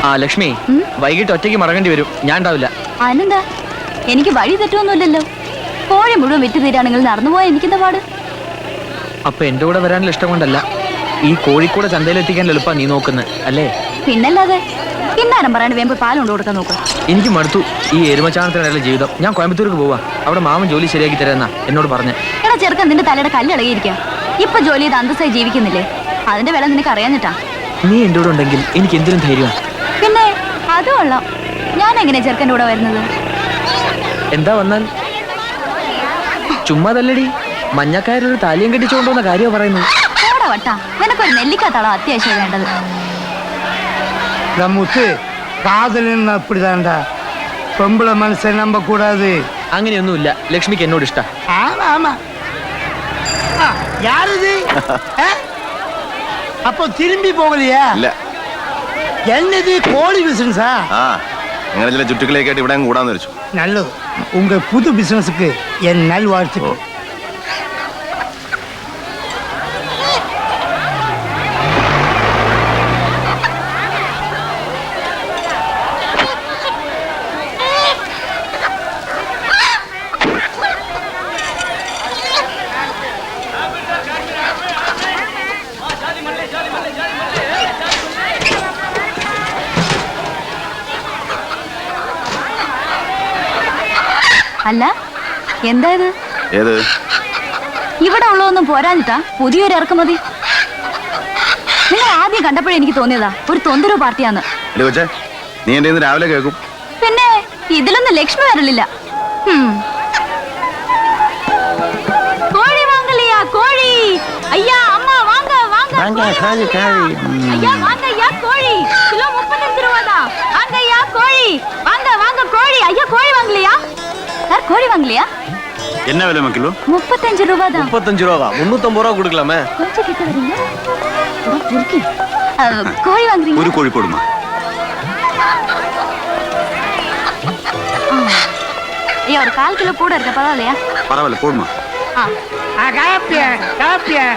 ആ ലക്ഷ്മി, വൈകിട്ട് ഒറ്റയ്ക്ക് മടങ്ങേണ്ടി വരും. ഞാൻ ഉണ്ടാവില്ല. അതെന്താ? എനിക്ക് വഴി തെറ്റൊന്നുമില്ലല്ലോ. കോഴി മുഴുവൻ വിറ്റ് തീരാണെങ്കിൽ നടന്നുപോയാൽ എനിക്കെന്താ പാട്? അപ്പൊ എന്റെ കൂടെ വരാനുള്ള ഇഷ്ടം കൊണ്ടല്ല, ഈ കോഴിക്കോട് ചന്തയിലെത്തിക്കാൻ എളുപ്പാ നീ നോക്കുന്നത് അല്ലേ? പിന്നല്ലാതെ. പിന്നാരം പറയാണ്ട് വേമ്പ് പാൽ കൊണ്ട് കൊടുക്കാൻ നോക്കാം. എനിക്ക് മടുത്തു ഈ എരുമച്ചാണത്തിനിടയിലെ ജീവിതം. ഞാൻ കോയമ്പത്തൂർക്ക് പോവാ. അവിടെ മാമൻ ജോലി ശരിയാക്കി തരാന്നാ എന്നോട് പറഞ്ഞ. എടാ ചെറുക്കൻ, നിന്റെ തലയുടെ കല്ലിളകിയിരിക്കാം. ഇപ്പൊ ജോലി ചെയ്ത് അന്തസ്സായി ജീവിക്കുന്നില്ലേ? അതിന്റെ വില നിനക്ക് അറിയാഞ്ഞിട്ടാ. നീ എന്റെ കൂടെ ഉണ്ടെങ്കിൽ എനിക്ക് എന്തിനും ധൈര്യമാണ്. പിന്നെ അത് കൊള്ളാം. ഞാൻ എങ്ങനെയാ ചെറുക്കൻ്റെ കൂടെ വരുന്നത്? എന്താ വന്നാൽ ചുമ്മാതല്ലടി, മഞ്ഞക്കാരൊരു താലിയം കെട്ടിച്ചുകൊണ്ടുവന്ന കാര്യമാണ് പറയുന്നത്. വട്ടാ, നിനക്കൊരു നെല്ലിക്കാത്താളോ അത്യാവശ്യം വേണ്ടത്. മുത്ത് കാതലിന് അപ്പിടിതാണ്ടാ, പെമ്പിള മനസ്സെ നമ്പ കൂടാതെ. അങ്ങനെയൊന്നുമില്ല, ലക്ഷ്മിക്ക് എന്നോട് ഇഷ്ട. അപ്പൊ തിരുമ്പി പോകലിയാ? എന്നത് കോഴി ബിസിനസ്സാ? അങ്ങനെ ചില ചുറ്റുക്കളേക്കായിട്ട് ഇവിടെ കൂടാന്ന് വെച്ചു. നല്ലത്. ഉങ്ക പുതു ബിസിനസ്ക്ക് എൻ നൽവാഴ്ത്തുക്കൾ. അല്ല, എന്തായത്? ഇവിടെ ഉള്ളതൊന്നും പോരാഞ്ഞിട്ടാ പുതിയൊരു ഇറക്കുമതി? നിങ്ങൾ ആദ്യം കോഴിക്കോട് എനിക്ക് തോന്നിയതാ ഒരു തൊന്തരോ പാർട്ടിയാന്ന്. നീ എന്റെ രാവിലെ കേൾക്കും. പിന്നെ ഇതിലൊന്നും ലക്ഷ്മി വരലില്ല. കോഴി വാങ്ങലിയാ? കോഴി അയ്യാ, അമ്മ വാങ്ങ വാങ്ങ. അയ്യാ വാങ്ങ അയ്യാ, കോഴി കിലോ 35 രൂപതാ. വാങ്ങ അയ്യാ കോഴി, വാങ്ങ വാങ്ങ കോഴി. അയ്യാ കോഴി വാങ്ങലിയാ? സാർ കോഴി വാങ്ങലിയാ? என்ன விலை கிலோ? 35 ரூபாய் தான். 35 ரூபா? 350 ரூபா கொடுக்கலாமே. கொஞ்சம் கிட்ட வரீங்க? கோழி வாங்குறீங்க? ஒரு கோழி போடுமா. ஏய், ஒரு 1/4 கிலோ கூட இருக்க பரவாயில்லையா? பரவாயில்லை, போடுமா. காப்பியா காப்பியா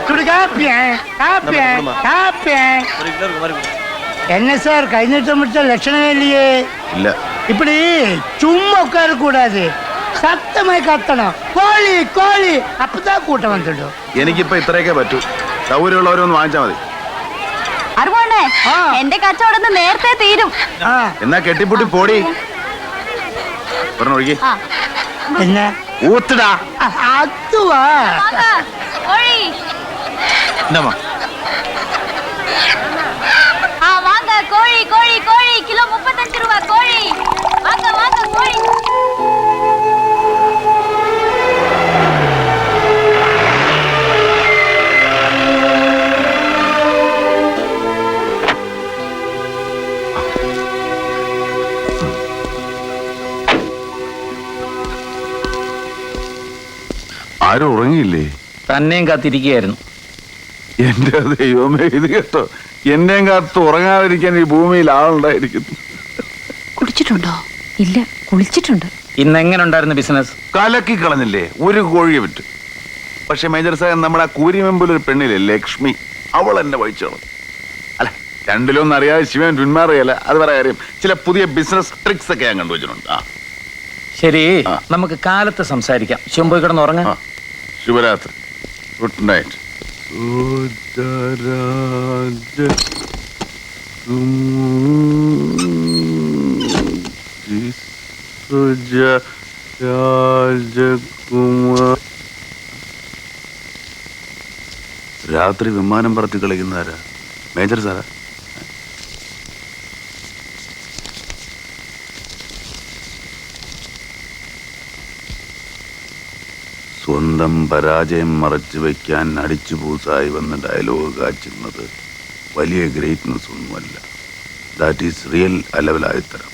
குடு, காப்பியா காப்பியா காப்பியா. ஒரு கிலோ இருக்கு மாதிரி. என்ன சார் கை நீட்ட முடிச்ச லட்சணமே இல்லையே? இல்ல, இப்படி சும்மா உட்கார கூடாது, ശക്തമായി കത്തണം. കോഴി കോഴി, അപ്പത്താ കൂട്ടം വന്നിട്ടു. എനിക്കിപ്പോ ഇത്രയൊക്കെ പറ്റൂ. സൗകര്യമുള്ളവരൊന്ന് വാങ്ങിച്ചാ മതി. അറിവോണ്ടേ എന്റെ കച്ചവടം നേരത്തെ തീരും. എന്നാ കെട്ടിപ്പൂട്ടി പോടി. ഒഴികെ എന്നാ ഊത്തിടാ. അതുവാ കോഴി. എന്താ வாங்க கோழி கோழி கோழி கிலோ 35 ரூபாய் கோழி. வாங்க வாங்க கோழி. ആരും ഉറങ്ങിയില്ലേ? തന്നെയും കാത്തിരിക്കുകയായിരുന്നു. എന്റെ ദൈവമേ, ഇത് കേട്ടോ, എന്നെയും കാത്ത് ഉറങ്ങാതിരിക്കാൻ ഈ ഭൂമിയിൽ ആളുണ്ടായിരിക്കുന്നു. കുടിച്ചിട്ടുണ്ടോ? ഇല്ല, കുളിച്ചിട്ടുണ്ട്. ഇന്ന് എങ്ങനെ ഉണ്ടായിരുന്നു ബിസിനസ്? കലക്കി കളഞ്ഞില്ലേ, ഒരു കോഴിയെ വിറ്റ്. പക്ഷെ മേജർ സാഹൻ നമ്മുടെ കൂരിമെമ്പിൽ ഒരു പെണ്ണില്ലേ ലക്ഷ്മി, അവൾ എന്നെ വഹിച്ചോളൂ. അല്ല, രണ്ടിലൊന്നും അറിയാതെ ശിവൻ പിന്മാറിയല്ല, അത് പറയാ കാര്യം. ചില പുതിയ ബിസിനസ് ട്രിക്സ് ഒക്കെ ഞാൻ കണ്ടുവച്ചിട്ടുണ്ട്. ശരി, നമുക്ക് കാലത്ത് സംസാരിക്കാം. ശിവൻ പോയി കിടന്ന് ഉറങ്ങാം. ശുഭരാത്രി, ഗുഡ് നൈറ്റ്. രാത്രി വിമാനം പറത്തി കളിക്കുന്നവരാ? Major Sarah? സ്വന്തം പരാജയം മറച്ചു വയ്ക്കാൻ അടിച്ചുപൂസായി വന്ന ഡയലോഗ് കാച്ചുന്നത് വലിയ ഗ്രേറ്റ്നെസ് ഒന്നുമല്ല. ദാറ്റ് ഈസ് റിയൽ അലവലായത്തരം.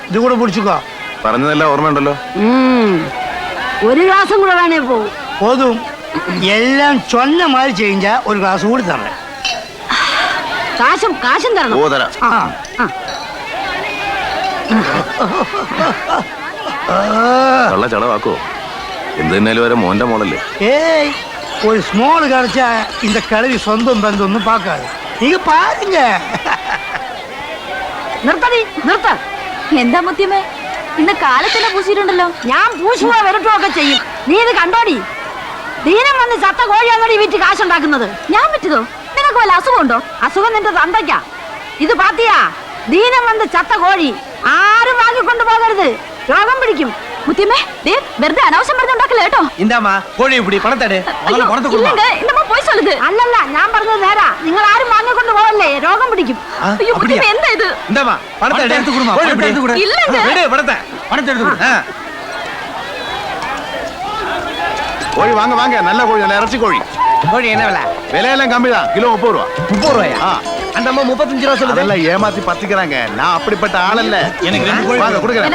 ഇത് കൂടെ പിടിച്ചുക്കോ. പറഞ്ഞതെല്ലാം ഓർമ്മയുണ്ടല്ലോ. ഒരു ഗ്ലാസും കൂടെ വേണേ പോകും. പോതും. എല്ലാം ചൊന്ന മാതിരി ചെയ്യ ഒരു ഗ്ലാസ് കൂടി തന്നെ. കാശും തരണം. ഓ തരാം. ആ, ആ. കള്ള ചളവാക്കോ? എന്ത് തന്നെയാലും വരെ മോന്റെ മോളല്ലേ. ஏய் ஒரு ஸ்மால் கிடைச்சா இந்த கிழவி சொந்தம் பந்தம் ஒன்றும் பார்க்காது. நீங்க பாருங்க. നിർത്ത. എന്താ മുത്തിയമ്മേ, ഇന്ന് കാലത്തന്നെ പൂശിയിട്ടുണ്ടല്ലോ. ഞാൻ പൂശുവോ വരട്ടോ ഒക്കെ ചെയ്യും. നീ ഇത് കണ്ടോടി? ദീനം വന്ന് ചത്ത കോഴിയാണോടി വീട്ടിൽ കാശുണ്ടാക്കുന്നത്? ഞാൻ പറ്റതോ? നിനക്ക് വല്ല അസുഖമുണ്ടോ? അസുഖം നിന്റെ തന്തയ്ക്കാ. ഇത് പാത്തിയാ, ദീനം വന്ന് ചത്ത കോഴി ആരും വാങ്ങിക്കൊണ്ടു പോകരുത്, രോഗം പിടിക്കും. മുത്തിയമ്മേ, ദേ വെറുതെ അനാവശ്യം പറഞ്ഞുണ്ടാക്കല്ലേ കേട്ടോ. இந்தாமா கோழி இப்படி பணத்தை பணத்தை கொடுமா. இல்லங்க, இந்த போய் சொல்லுது. അല്ലല്ല, ഞാൻ പറഞ്ഞത് നേരാ. നിങ്ങൾ ആരും വാങ്ങിക്കൊണ്ട് പോകല്ലേ, രോഗം പിടിക്കും. അയ്യോ മുത്തിയമ്മേ, എന്താ ഇത്? இந்தாமா பணத்தை எடுத்து கொடுமா. கோழி எடுத்து கொடு. இல்லங்க. விடு பணத்தை எடுத்து கொடு. കോഴി വാങ്ങ വാങ്ങ, നല്ല കോഴി, നല്ല ഇറച്ചി കോഴി. கோழி என்ன விலை? വിലയെല്ലാം കമ്മിதான், കിലോ 30 രൂപ. 30 ரூபாயா? ஆ. அந்த அம்மா 35 ரூபா சொல்லுது. அதெல்லாம் ஏமாத்தி பத்திக்கிறாங்க. நான் அப்படிப்பட்ட ஆள் அல்ல. எனக்கு 2 கோழி வாங்க, கொடுக்குறேன்.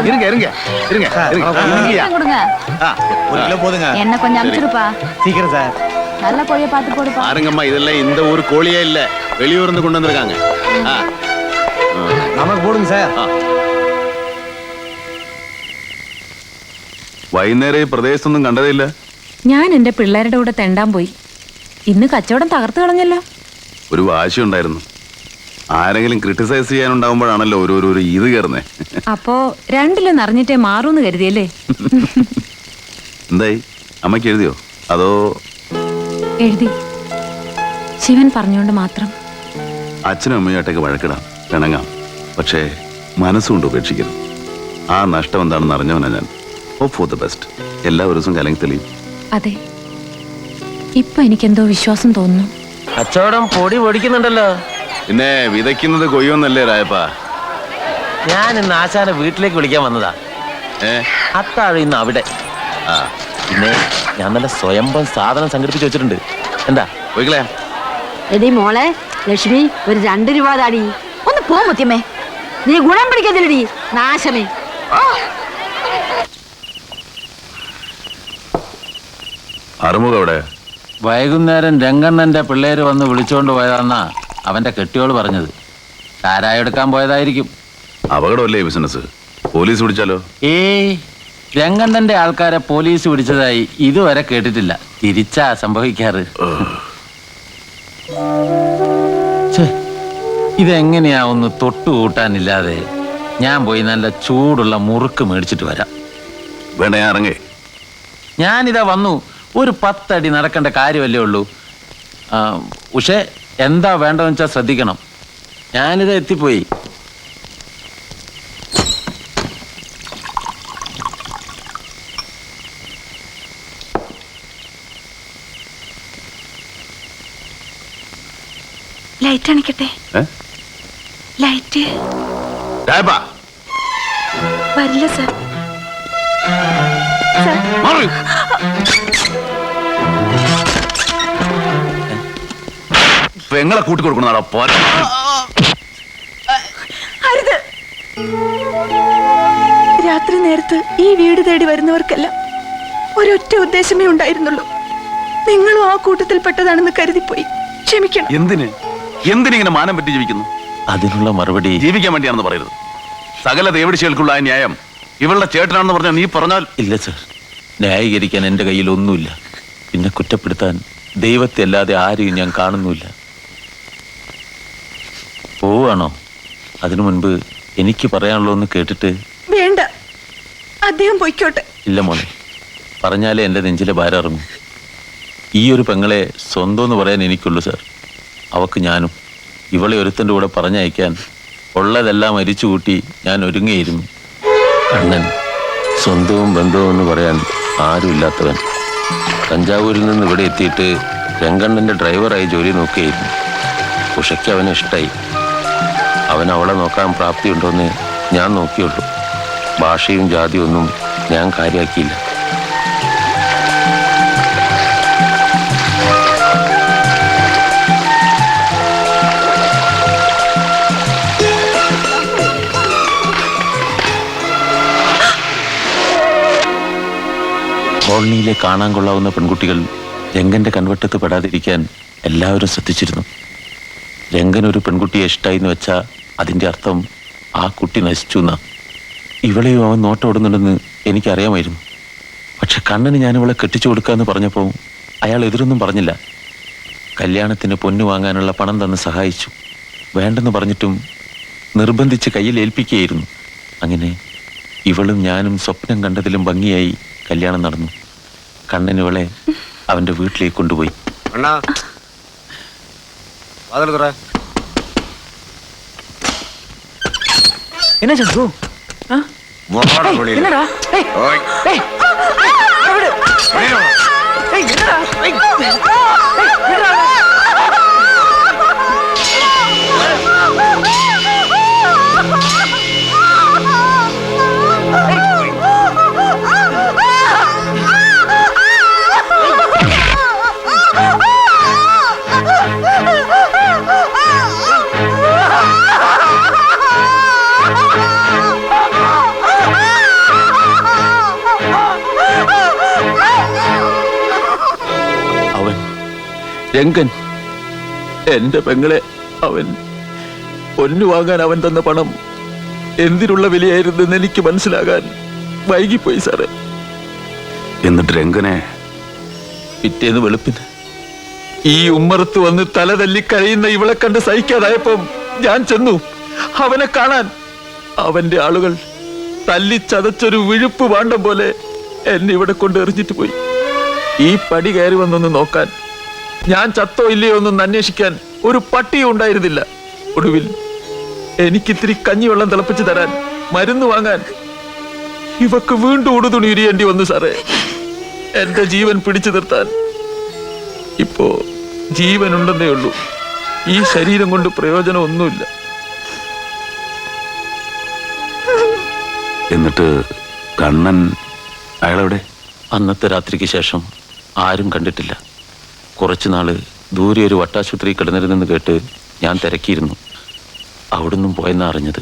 இருங்க இருங்க இருங்க இருங்கய்யா. கொடுங்க. ஆ, 1 கிலோ போதுங்க. என்ன கொஞ்சம் அனுப்பிச்சிருப்பா. சீக்கிரம் சார். நல்ல கோழியை பார்த்து போடுப்பா. பாருங்கம்மா, இதெல்லாம் இந்த ஊர் கோழியே இல்ல, வெளியூர்ல இருந்து கொண்டு வந்திருக்காங்க. ஆ. நமக்கு போடுங்க சார். വൈകുന്നേരം ഈ പ്രദേശത്തൊന്നും കണ്ടതില്ല. ഞാൻ എന്റെ പിള്ളേരുടെ കൂടെ തെണ്ടാൻ പോയി. ഇന്ന് കച്ചവടം തകർത്ത് കളഞ്ഞല്ലോ. ഒരു വാശി ഉണ്ടായിരുന്നു. ആരെങ്കിലും ക്രിട്ടിസൈസ് ചെയ്യാനുണ്ടാവുമ്പോഴാണല്ലോ ഓരോരോ ഇത് കയറുന്നേ. അപ്പോ രണ്ടിലും നിറഞ്ഞിട്ടേ മാറൂന്ന് കരുതിയല്ലേ? എന്തായി, അമ്മയ്ക്ക് എഴുതിയോ അതോ? എഴുതി. ശിവൻ പറഞ്ഞുകൊണ്ട് മാത്രം. അച്ഛനും അമ്മയായിട്ടൊക്കെ വഴക്കിടാം, പിണങ്ങാം, പക്ഷേ മനസ്സുകൊണ്ട് ഉപേക്ഷിക്കരുത്. ആ നഷ്ടം എന്താണെന്ന് അറിഞ്ഞവനാ ഞാൻ. Hope for the best. എല്ലാ ദിവസവും കലങ്ങി തെളിയും. അതെ, ഇപ്പൊ എനിക്കെന്തോ വിശ്വാസം തോന്നുന്നു. കച്ചവടം പൊടി പൊടിക്കുന്നുണ്ടല്ലോ. പിന്നെ വിതയ്ക്കുന്നത് കൊയ്യൊന്നല്ലേ രായപ്പാ? ഞാൻ ഇന്ന് ആശാനെ വീട്ടിലേക്ക് വിളിക്കാൻ വന്നതാ. അത്താഴം ഇന്ന് അവിടെ. ആ, പിന്നെ ഞാൻ നല്ല സ്വയംഭം സാധനം സംഘടിപ്പിച്ച് വെച്ചിട്ടുണ്ട്. എന്താ പോയിക്കളെ. എടി മോളെ ലക്ഷ്മി, ഒരു 2 രൂപ താടി. ഒന്ന് പോ മുത്തിയമ്മേ, നീ ഗുണം പിടിക്കത്തില്ലടി നാശമേ. അറുമുഖം അവിടെ. വൈകുന്നേരം രംഗണ്ണന്റെ പിള്ളേര് വന്ന് വിളിച്ചോണ്ട് പോയതാന്നാ അവന്റെ കെട്ടിയോള് പറഞ്ഞത്. ചാരായം എടുക്കാൻ പോയതായിരിക്കും. അപകടമല്ലേ ഈ ബിസിനസ്? പോലീസ് പിടിച്ചാലോ? രംഗണ്ണന്റെ ആൾക്കാരെ പോലീസ് പിടിച്ചതായി ഇതുവരെ കേട്ടിട്ടില്ല. തിരിച്ചാ സംഭവിക്കാറ്. ഛെ, ഇതെങ്ങനെയാ ഒന്ന് തൊട്ടുകൂട്ടാനില്ലാതെ? ഞാൻ പോയി നല്ല ചൂടുള്ള മുറുക്ക് മേടിച്ചിട്ട് വരാം. വേണ്ട, ഞാൻ ഇറങ്ങേ. ഞാനിതാ വന്നു. ഒരു 10 അടി നടക്കേണ്ട കാര്യമല്ലേ ഉള്ളൂ. പക്ഷേ എന്താ വേണ്ടതെന്ന് വെച്ചാൽ ശ്രദ്ധിക്കണം. ഞാനിത് എത്തിപ്പോയി. ലൈറ്റ് അണിക്കട്ടെ? ലൈറ്റ് വരില്ല സർ. പെങ്ങളെ കൂട്ടിക്കൊടുക്കണോ? അരുത്. രാത്രി നേരത്ത് ഈ വീട് തേടി വരുന്നവർക്കെല്ലാം ഒരൊറ്റ ഉദ്ദേശമേ ഉണ്ടായിരുന്നുള്ളൂ. നിങ്ങളും ആ കൂട്ടത്തിൽപ്പെട്ടതാണെന്ന് കരുതിപ്പോയി. ക്ഷമിക്കണം. എന്തിനിങ്ങനെ മാനം പറ്റി ജീവിക്കുന്നു? അതിനുള്ള മറുപടി ജീവിക്കാൻ വേണ്ടിയാണെന്ന് പറയരുത്. സകല ദേവടിശകൾക്കുള്ള ആ ന്യായം ഇവളുടെ ചേട്ടനാണെന്ന് പറഞ്ഞാൽ നീ പറഞ്ഞാൽ? ഇല്ല സർ, ന്യായീകരിക്കാൻ എൻ്റെ കയ്യിൽ ഒന്നുമില്ല. പിന്നെ കുറ്റപ്പെടുത്താൻ ദൈവത്തെ അല്ലാതെ ആരെയും ഞാൻ കാണുന്നുമില്ല. പോവാണോ? അതിനു മുൻപ് എനിക്ക് പറയാനുള്ളൂ ഒന്ന് കേട്ടിട്ട്. വേണ്ട, അദ്ദേഹം പൊയ്ക്കോട്ടെ. ഇല്ല മോനെ, പറഞ്ഞാലേ എൻ്റെ നെഞ്ചിലെ ഭാരം ഇറങ്ങും. ഈ ഒരു പെങ്ങളെ സ്വന്തം എന്ന് പറയാൻ എനിക്കുള്ളൂ സാർ. അവക്ക് ഞാനും. ഇവളെ ഒരുത്തൻ്റെ കൂടെ പറഞ്ഞയക്കാൻ ഉള്ളതെല്ലാം അരിച്ചുകൂട്ടി ഞാൻ ഒരുങ്ങിയിരുന്നു. കണ്ണൻ, സ്വന്തവും ബന്ധവും എന്ന് പറയാൻ ആരുമില്ലാത്തവൻ. തഞ്ചാവൂരിൽ നിന്ന് ഇവിടെ എത്തിയിട്ട് രംഗണ്ണൻ്റെ ഡ്രൈവറായി ജോലി നോക്കിയായിരുന്നു. ഉഷയ്ക്ക് അവനെ ഇഷ്ടമായി. അവൻ അവളെ നോക്കാൻ പ്രാപ്തിയുണ്ടോയെന്ന് ഞാൻ നോക്കിയുള്ളൂ. ഭാഷയും ജാതിയും ഒന്നും ഞാൻ കാര്യമാക്കിയില്ല. കോളനിയിലെ കാണാൻ കൊള്ളാവുന്ന പെൺകുട്ടികൾ രംഗന്റെ കൺവട്ടത്ത് പെടാതിരിക്കാൻ എല്ലാവരും ശ്രദ്ധിച്ചിരുന്നു. രംഗൻ ഒരു പെൺകുട്ടിയെ ഇഷ്ടമായി എന്ന് വെച്ചാൽ അതിൻ്റെ അർത്ഥം ആ കുട്ടി നശിച്ചു എന്നാ. ഇവളെയും അവൻ നോട്ടോടുന്നുണ്ടെന്ന് എനിക്കറിയാമായിരുന്നു. പക്ഷെ കണ്ണന് ഞാൻ ഇവളെ കെട്ടിച്ചു കൊടുക്കാന്ന് പറഞ്ഞപ്പോൾ അയാൾ എതിരൊന്നും പറഞ്ഞില്ല. കല്യാണത്തിന് പൊന്നു വാങ്ങാനുള്ള പണം തന്ന് സഹായിച്ചു. വേണ്ടെന്ന് പറഞ്ഞിട്ടും നിർബന്ധിച്ച് കയ്യിൽ ഏൽപ്പിക്കുകയായിരുന്നു. അങ്ങനെ ഇവളും ഞാനും സ്വപ്നം കണ്ടതിലും ഭംഗിയായി കല്യാണം നടന്നു. കണ്ണൻ ഇവളെ അവൻ്റെ വീട്ടിലേക്ക് കൊണ്ടുപോയി. അണ്ണാ വാതിൽ തുറ. എന്നാ ചന്തു? ആ? എന്നടാ? ഏയ്, ഏയ്, അവിടെ. ഏയ്, എന്നടാ? ഏയ്, എന്നടാ? അവൻ രംഗൻ എന്റെ പെങ്ങളെ അവൻ പൊന്നു വാങ്ങാൻ അവൻ തന്ന പണം എന്തിനുള്ള വിലയായിരുന്നെന്ന് എനിക്ക് മനസ്സിലാകാൻ വൈകിപ്പോയി സാറേ. എന്നിട്ട് രംഗനെ പിറ്റേന്ന് വെളുപ്പിന് ഈ ഉമ്മറത്ത് വന്ന് തല തല്ലി കഴിയുന്ന ഇവളെ കണ്ട് സഹിക്കാതായപ്പം ഞാൻ ചെന്നു അവനെ കാണാൻ. അവന്റെ ആളുകൾ തല്ലി ചതച്ചൊരു വിഴുപ്പ് പാണ്ഡം പോലെ എന്നെ ഇവിടെ കൊണ്ട് എറിഞ്ഞിട്ട് പോയി. ഈ പടി കയറി വന്നൊന്ന് നോക്കാൻ, ഞാൻ ചത്തോ ഇല്ലയോ എന്നൊന്ന് അന്വേഷിക്കാൻ ഒരു പട്ടിയും ഉണ്ടായിരുന്നില്ല. ഒടുവിൽ എനിക്കിത്തിരി കഞ്ഞിവെള്ളം തിളപ്പിച്ച് തരാൻ, മരുന്ന് വാങ്ങാൻ ഇവക്ക് വീണ്ടും ഉടുതുണി ഉരിയേണ്ടി വന്നു സാറേ. എന്റെ ജീവൻ പിടിച്ചു നിർത്താൻ ഇപ്പോ ജീവനുണ്ടെന്നേ ഉള്ളൂ. ഈ ശരീരം കൊണ്ട് പ്രയോജനമൊന്നുമില്ല. എന്നിട്ട് കണ്ണൻ അയാളെവിടെ? അന്നത്തെ രാത്രിക്ക് ശേഷം ആരും കണ്ടിട്ടില്ല. കുറച്ചുനാള് ദൂരെ ഒരു വട്ടാശുപത്രി കിടന്നിരുന്നെന്ന് കേട്ട് ഞാൻ തിരക്കിയിരുന്നു. അവിടുന്നും പോയെന്നാ അറിഞ്ഞത്.